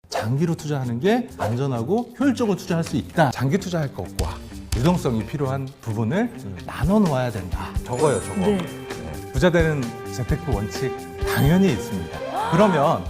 장기로 투자하는 게 안전하고 효율적으로 투자할 수 있다. 장기 투자할 것과 유동성이 필요한 부분을 나눠 놓아야 된다. 저거요, 저거. 네. 부자 되는 재테크 원칙 당연히 있습니다. 그러면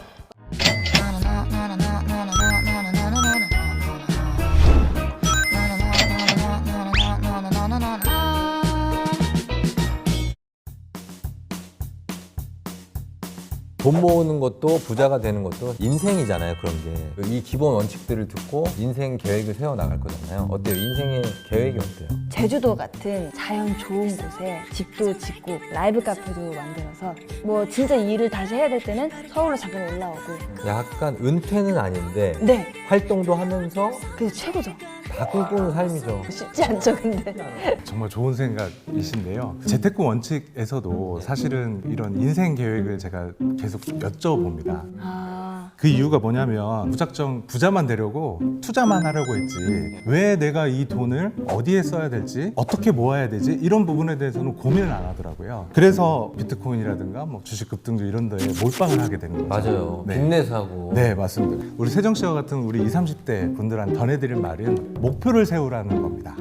돈 모으는 것도 부자가 되는 것도 인생이잖아요. 그런 게 이 기본 원칙들을 듣고 인생 계획을 세워 나갈 거잖아요. 어때요? 인생의 계획이 어때요? 제주도 같은 자연 좋은 곳에 집도 짓고 라이브 카페도 만들어서 뭐 진짜 이 일을 다시 해야 될 때는 서울로 잠깐 올라오고. 약간 은퇴는 아닌데 네, 활동도 하면서 그게 최고죠. 다 꿈꾸는 삶이죠. 쉽지 않죠, 근데. 정말 좋은 생각이신데요. 재테크 원칙에서도 사실은 이런 인생 계획을 제가 계속 여쭤봅니다. 아, 그 이유가 뭐냐면 무작정 부자만 되려고 투자만 하려고 했지 왜 내가 이 돈을 어디에 써야 될지 어떻게 모아야 되지 이런 부분에 대해서는 고민을 안 하더라고요. 그래서 비트코인이라든가 뭐 주식 급등주 이런 데에 몰빵을 하게 되는 거죠. 맞아요. 네. 빚내 사고. 네, 맞습니다. 우리 세정 씨와 같은 우리 20, 30대 분들한테 전해드릴 말은 목표를 세우라는 겁니다.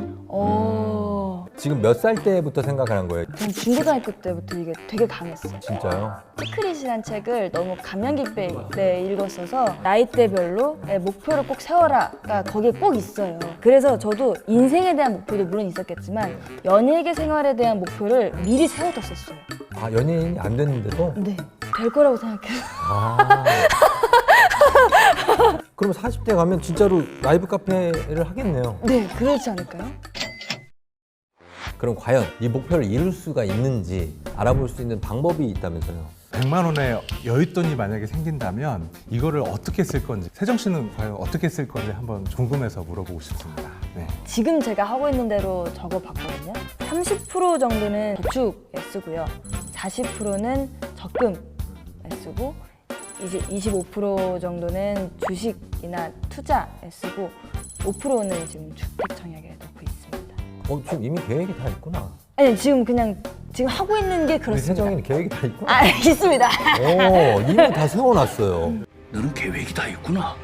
지금 몇 살 때부터 생각하는 거예요? 전 중고등학교 때부터 이게 되게 강했어요. 진짜요? 시크릿이라는 책을 너무 감명 깊게 읽었어서 나이대별로 목표를 꼭 세워라가 거기에 꼭 있어요. 그래서 저도 인생에 대한 목표도 물론 있었겠지만 연예계 생활에 대한 목표를 미리 세워뒀었어요. 아, 연예인이 안 됐는데도? 네, 될 거라고 생각해서. 아. 그럼 40대 가면 진짜로 라이브 카페를 하겠네요. 네, 그렇지 않을까요? 그럼 과연 이 목표를 이룰 수가 있는지 알아볼 수 있는 방법이 있다면서요? 100만 원의 여윳돈이 만약에 생긴다면 이거를 어떻게 쓸 건지 세정 씨는 과연 어떻게 쓸 건지 한번 궁금해서 물어보고 싶습니다. 네. 지금 제가 하고 있는 대로 적어봤거든요. 30% 정도는 저축에 쓰고요. 40%는 적금에 쓰고 이제 25% 정도는 주식이나 투자에 쓰고 5%는 지금 주택 청약에 넣고 있습니다. 지금 이미 계획이 다 있구나. 아니 지금 그냥 지금 하고 있는 게 우리 그렇습니다. 세정이는 계획이 다 있구나. 아, 있습니다. 이미 다 세워놨어요. 너는 계획이 다 있구나.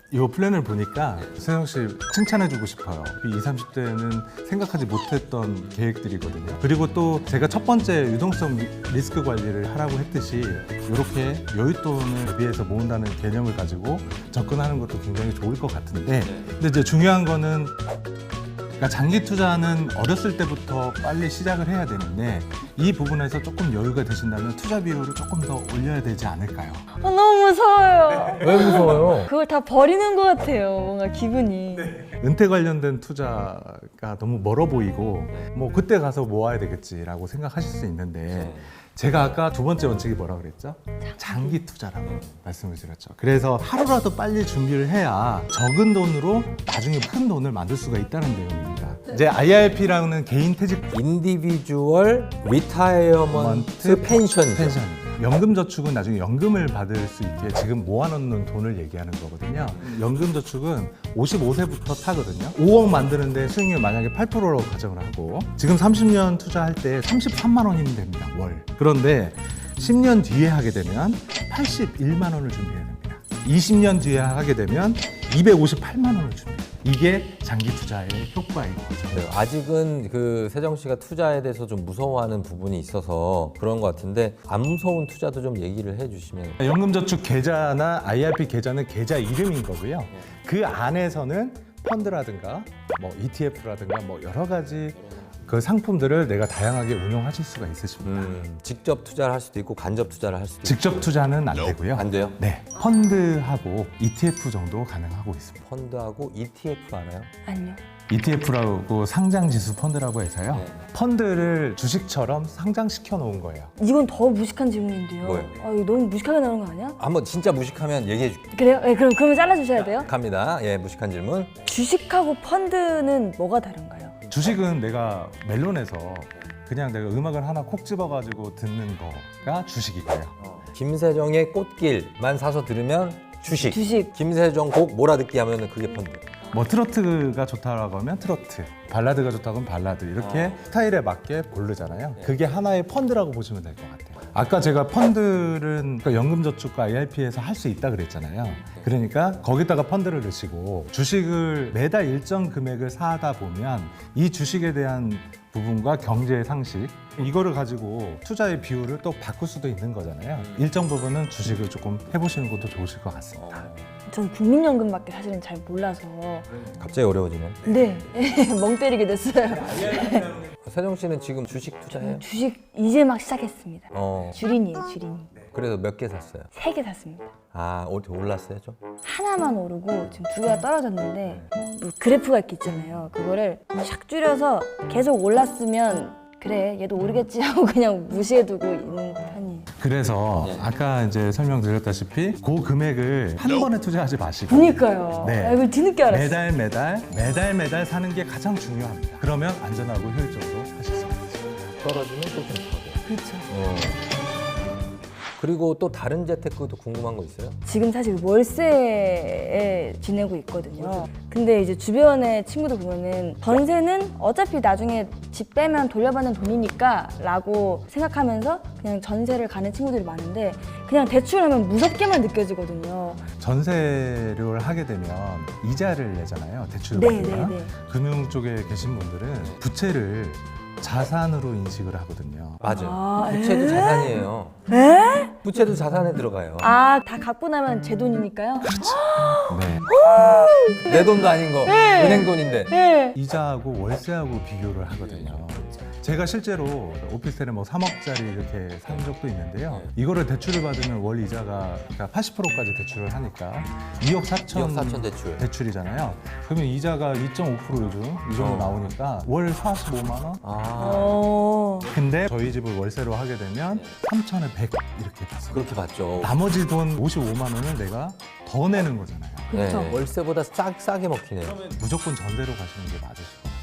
이 플랜을 보니까 세정 씨 칭찬해주고 싶어요. 이 20, 30대는 생각하지 못했던 계획들이거든요. 그리고 또 제가 첫 번째 유동성 리스크 관리를 하라고 했듯이 이렇게 여윳돈을 대비해서 모은다는 개념을 가지고 접근하는 것도 굉장히 좋을 것 같은데 근데 이제 중요한 거는 그러니까 장기 투자는 어렸을 때부터 빨리 시작을 해야 되는데 이 부분에서 조금 여유가 되신다면 투자 비율을 조금 더 올려야 되지 않을까요? 너무 무서워요. 왜 무서워요? 그걸 다 버리는 것 같아요. 뭔가 기분이. 은퇴 관련된 투자가 너무 멀어 보이고 뭐 그때 가서 모아야 되겠지라고 생각하실 수 있는데 제가 아까 두 번째 원칙이 뭐라고 그랬죠? 장기 투자라고 말씀을 드렸죠. 그래서 하루라도 빨리 준비를 해야 적은 돈으로 나중에 큰 돈을 만들 수가 있다는 내용입니다. 이제 IRP라는 개인 퇴직 인디비주얼 리타이어먼트 펜션이죠. 펜션. 연금저축은 나중에 연금을 받을 수 있게 지금 모아놓는 돈을 얘기하는 거거든요. 연금저축은 55세부터 타거든요. 5억 만드는데 수익률 만약에 8%로 가정을 하고 지금 30년 투자할 때 33만 원이면 됩니다, 월. 그런데 10년 뒤에 하게 되면 81만 원을 준비해야 됩니다. 20년 뒤에 하게 되면 258만 원을 준비해요. 이게 장기 투자의 효과인 거죠. 네, 아직은 그 세정 씨가 투자에 대해서 좀 무서워하는 부분이 있어서 그런 것 같은데 안 무서운 투자도 좀 얘기를 해주시면. 연금저축 계좌나 IRP 계좌는 계좌 이름인 거고요. 그 안에서는 펀드라든가 뭐 ETF라든가 뭐 여러 가지 그 상품들을 내가 다양하게 운용하실 수가 있으십니다. 직접 투자를 할 수도 있고 간접 투자를 할 수도 있고. 직접 투자는 안 되고요. 안 돼요? 네, 펀드하고 ETF 정도 가능하고 있습니다. 펀드하고 ETF 알아요? 아니요. ETF라고 상장지수 펀드라고 해서요. 네. 펀드를 주식처럼 상장시켜 놓은 거예요. 이건 더 무식한 질문인데요. 뭐예요? 아, 이거 너무 무식하게 나오는 거 아니야? 한번 진짜 무식하면 얘기해 줄게요. 그래요? 네, 그러면 잘라주셔야 돼요. 갑니다. 예, 무식한 질문. 주식하고 펀드는 뭐가 다른가요? 주식은 내가 멜론에서 그냥 내가 음악을 하나 콕 집어가지고 듣는 거가 주식이고요. 김세정의 꽃길만 사서 들으면 주식. 주식. 김세정 곡 몰아듣기 하면 그게 펀드. 뭐 트로트가 좋다라고 하면 트로트, 발라드가 좋다고 하면 발라드 이렇게 스타일에 맞게 고르잖아요. 그게 하나의 펀드라고 보시면 될 것 같아요. 아까 제가 펀드는 그러니까 연금저축과 IRP에서 할 수 있다 그랬잖아요. 그러니까 거기다가 펀드를 넣으시고 주식을 매달 일정 금액을 사다 보면 이 주식에 대한 부분과 경제의 상식 이거를 가지고 투자의 비율을 또 바꿀 수도 있는 거잖아요. 일정 부분은 주식을 조금 해보시는 것도 좋으실 것 같습니다. 전 국민연금밖에 사실은 잘 몰라서 갑자기 어려워지네. 네, 멍 때리게 됐어요. 세정 씨는 지금 주식 투자해요? 주식 이제 막 시작했습니다. 어. 주린이에요, 주린이. 그래서 몇 개 샀어요? 3개 샀습니다. 아, 어떻게 올랐어요 좀? 하나만 오르고 지금 2개가 떨어졌는데 뭐 그래프가 이렇게 있잖아요. 그거를 샥 줄여서 계속 올랐으면 그래 얘도 오르겠지 하고 그냥 무시해두고 있는 편이에요. 그래서 아까 이제 설명드렸다시피 그 금액을 한 번에 투자하지 마시고 그니까요. 네. 아, 이걸 뒤늦게 알았어요. 매달 사는 게 가장 중요합니다. 그러면 안전하고 효율적으로 하실 수 있습니다. 떨어지면 또 좀 사고. 그렇죠. 그리고 또 다른 재테크도 궁금한 거 있어요? 지금 사실 월세에 지내고 있거든요. 근데 이제 주변의 친구들 보면은 전세는 어차피 나중에 집 빼면 돌려받는 돈이니까 라고 생각하면서 그냥 전세를 가는 친구들이 많은데 그냥 대출하면 무섭게만 느껴지거든요. 전세료를 하게 되면 이자를 내잖아요. 대출을 네, 받으면. 네, 네. 금융 쪽에 계신 분들은 부채를 자산으로 인식을 하거든요. 맞아요. 부채도 자산이에요. 에? 부채도 자산에 들어가요. 아, 다 갚고 나면 제 돈이니까요? 네. 내 돈도 아닌 거, 은행 돈인데. 네. 이자하고 월세하고 비교를 하거든요. 제가 실제로 오피스텔에 뭐 3억짜리 이렇게 산 적도 있는데요. 이거를 대출을 받으면 월 이자가 그러니까 80%까지 대출을 하니까 2억 4천, 2억 4천 대출. 대출이잖아요. 그러면 이자가 2.5% 요즘 이 정도 나오니까 월 45만 원? 아, 어. 근데 저희 집을 월세로 하게 되면 3천에 100 이렇게 받습니다. 그렇게 받죠. 나머지 돈 55만 원을 내가 더 내는 거잖아요. 그쵸. 네, 월세보다 싸게 먹히네요. 무조건 전세로 가시는 게 맞으실 것 같아요.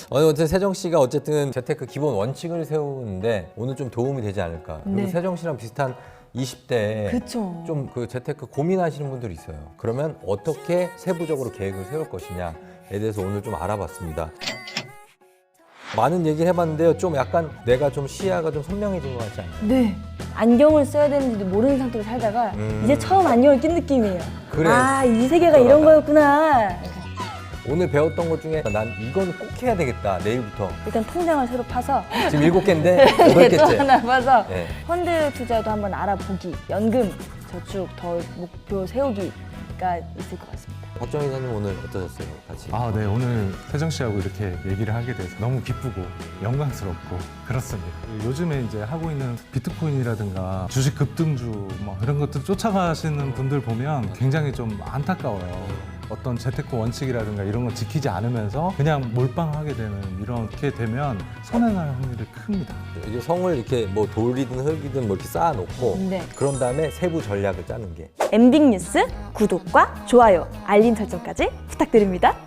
어쨌든 세정 씨가 어쨌든 재테크 기본 원칙을 세우는데 오늘 좀 도움이 되지 않을까. 그리고 네. 세정 씨랑 비슷한 20대에 그쵸. 좀 그 재테크 고민하시는 분들이 있어요. 그러면 어떻게 세부적으로 계획을 세울 것이냐에 대해서 오늘 좀 알아봤습니다. 많은 얘기를 해봤는데요. 좀 약간 내가 좀 시야가 좀 선명해진 것 같지 않나요? 네. 안경을 써야 되는지도 모르는 상태로 살다가 이제 처음 안경을 낀 느낌이에요. 그래. 아, 이 세계가 이런 거였구나. 오늘 배웠던 것 중에 난 이건 꼭 해야 되겠다. 내일부터. 일단 통장을 새로 파서 지금 7개인데 또 8개째. 하나 파서 네. 펀드 투자도 한번 알아보기, 연금, 저축, 더 목표 세우기가 있을 것 같습니다. 박정 이사님 오늘 어떠셨어요? 같이. 아, 네. 오늘 세정 씨하고 이렇게 얘기를 하게 돼서 너무 기쁘고 영광스럽고 그렇습니다. 요즘에 이제 하고 있는 비트코인이라든가 주식 급등주 뭐 이런 것들 쫓아가시는 분들 보면 굉장히 좀 안타까워요. 어떤 재테크 원칙이라든가 이런 걸 지키지 않으면서 그냥 몰빵하게 되는 이렇게 되면 손해날 확률이 큽니다. 이제 성을 이렇게 뭐 돌이든 흙이든 뭐 이렇게 쌓아놓고 네. 그런 다음에 세부 전략을 짜는 게 엠빅 뉴스 구독과 좋아요, 알림 설정까지 부탁드립니다.